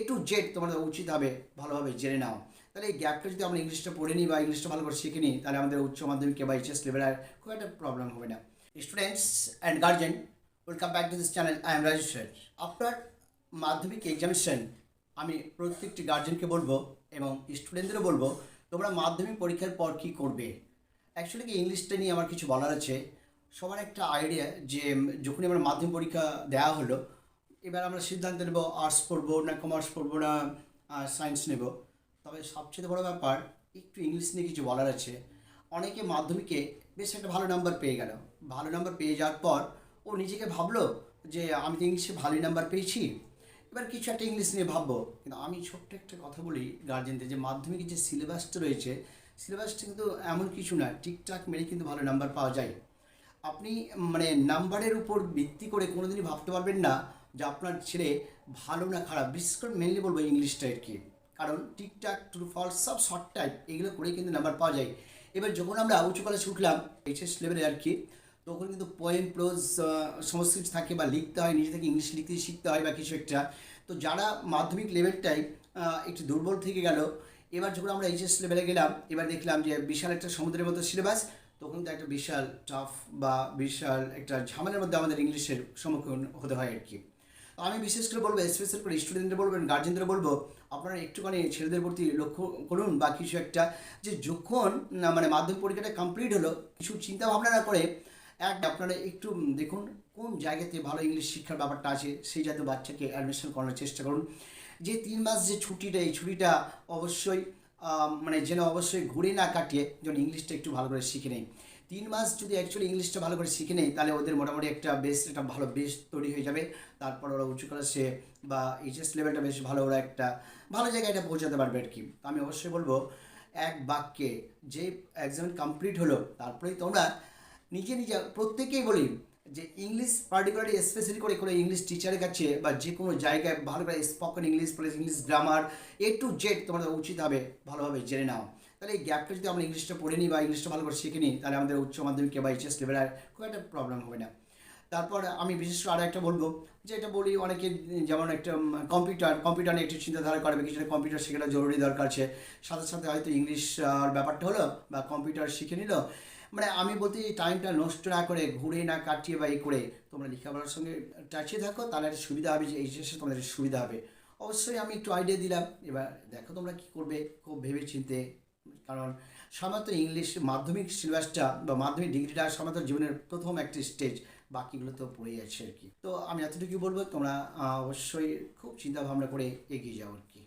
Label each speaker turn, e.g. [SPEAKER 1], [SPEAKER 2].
[SPEAKER 1] Two Z তোমাদের উচিত হবে ভালোভাবে জেনে নাও। তাহলে এই গ্যাপটা যদি আমরা ইংলিশটা পড়ে নিই বা ইংলিশটা ভালো করে শিখে নিই, তাহলে আমাদের উচ্চ মাধ্যমিকে বা এইচএস লেভেলের খুব একটা প্রবলেম হবে না। Students and guardian, welcome back to this channel. I am Rajesh sir. After মাধ্যমিক এক্সামিনেশন আমি প্রত্যেকটি গার্জেনকে বলবো এবং স্টুডেন্টদেরও বলবো, তোমরা মাধ্যমিক পরীক্ষার পর কী করবে। অ্যাকচুয়ালি কি ইংলিশটা নিয়ে আমার কিছু বলার আছে। সবার একটা আইডিয়া যে যখনই আমার মাধ্যমিক পরীক্ষা দেওয়া হলো, এবার আমরা সিদ্ধান্ত নেব আর্টস পড়বো না কমার্স পড়বো না সায়েন্স নেব। তবে সবচেয়ে বড় ব্যাপার, একটু ইংলিশ নিয়ে কিছু বলার আছে। অনেকে মাধ্যমিকে বেশ একটা ভালো নাম্বার পেয়ে গেল। ভালো নাম্বার পেয়ে যাওয়ার পর ও নিজেকে ভাবলো যে আমি তো ইংলিশে ভালোই নাম্বার পেয়েছি, এবার কিছু একটা ইংলিশ নিয়ে ভাববো। কিন্তু আমি ছোট্ট একটা কথা বলি গার্জেনদের, যে মাধ্যমিকের যে সিলেবাসটা রয়েছে, সিলেবাসটা কিন্তু এমন কিছু না, ঠিকঠাক মেরে কিন্তু ভালো নাম্বার পাওয়া যায়। আপনি মানে নাম্বারের উপর ভিত্তি করে কোনোদিনই ভাবতে পারবেন না যে আপনার ছেলে ভালো না খারাপ। বিশেষ করে মেনলি বলবো ইংলিশটা আর কি, কারণ টিকটাক ট্রু ফলস সব শর্ট টাইপ, এগুলো করেই কিন্তু নাম্বার পাওয়া যায়। এবার যখন আমরা উঁচু কলেজে উঠলাম এইচএস লেভেলে আর কি, তখন কিন্তু পোয়েম প্রোজ সমস্ত কিছু থাকে বা লিখতে হয়, নিজে থেকে ইংলিশ লিখতে শিখতে হয় বা কিছু একটা। তো যারা মাধ্যমিক লেভেলটাই একটু দুর্বল থেকে গেল, এবার যখন আমরা এইচএস লেভেলে গেলাম, এবার দেখলাম যে বিশাল একটা সমুদ্রের মতো সিলেবাস। তখন তো একটা বিশাল টাফ বা বিশাল একটা ঝামেলার মধ্যে আমাদের ইংলিশের সম্মুখীন হতে হয় আর কি। তো আমি বিশেষ করে বলবো, স্পেশাল করে স্টুডেন্টদের বলবেন, গার্জেনদের বলবো, আপনারা একটুখানি ছেলেদের প্রতি লক্ষ্য করুন বা কিছু একটা, যে যখন মানে মাধ্যমিক পরীক্ষাটা কমপ্লিট হলো, কিছু চিন্তা ভাবনা না করে আপনারা একটু দেখুন কোন জায়গাতে ভালো ইংলিশ শিক্ষার ব্যাপারটা আছে, সেই জাতীয় বাচ্চাকে অ্যাডমিশন করানোর চেষ্টা করুন। যে 3 মাস যে ছুটিটা, এই ছুটিটা অবশ্যই মানে যেন অবশ্যই ঘুরে না কাটিয়ে যেন ইংলিশটা একটু ভালো করে শিখে নেয়। 3 মাস যদি অ্যাকচুয়ালি ইংলিশটা ভালো করে শিখে নেয়, তাহলে ওদের মোটামুটি একটা বেশ একটা ভালো বেস তৈরি হয়ে যাবে। তারপর ওরা উঁচু ক্লাসে বা এইচএস লেভেলটা বেশ ভালো, ওরা একটা ভালো জায়গায় এটা পৌঁছাতে পারবে আর কি। তো আমি অবশ্যই বলবো, এক বাক্যে যে এক্সাম কমপ্লিট হলো, তারপরেই তোমরা নিজে নিজে প্রত্যেকেই বলি যে ইংলিশ পার্টিকুলারলি স্পেশালি করে করে ইংলিশ টিচারের কাছে বা যে কোনো জায়গায় ভালো করে spoken English plus English grammar to Z তোমাদের উচিত হবে ভালোভাবে জেনে নাও। তাহলে এই গ্যাপটা যদি আমরা ইংলিশটা পড়ে নিই বা ইংলিশটা ভালো করে শিখে নিই, তাহলে আমাদের উচ্চ মাধ্যমিকে বা এইচএস লেভেলের খুব একটা প্রবলেম হবে না। তারপর আমি বিশেষ করে আরও একটা বলবো, যে এটা বলি অনেকে, যেমন একটা কম্পিউটার নিয়ে একটু চিন্তাধারা করবে, কিছু কম্পিউটার শেখাটা জরুরি দরকার আছে, সাথে সাথে হয়তো ইংলিশ ব্যাপারটা হলো বা কম্পিউটার শিখে নিল। মানে আমি বলতে এই টাইমটা নষ্ট না করে, ঘুরে না কাটিয়ে বা এই করে তোমরা লেখাপড়ার সঙ্গে টাচে থাকো, তাহলে একটা সুবিধা হবে, যে এই শেষে তোমাদের সুবিধা হবে। অবশ্যই আমি একটু আইডিয়া দিলাম, এবার দেখো তোমরা কী করবে খুব ভেবে চিনতে। কারণ সাধারণত ইংলিশ মাধ্যমিক সিলেবাসটা বা মাধ্যমিক ডিগ্রিটা সাধারণত জীবনের প্রথম একটি স্টেজ, বাকিগুলো তো পড়েই আছে আর কি। তো আমি এতটুকু বলবো, তোমরা অবশ্যই খুব চিন্তা ভাবনা করে এগিয়ে যাও আর কি।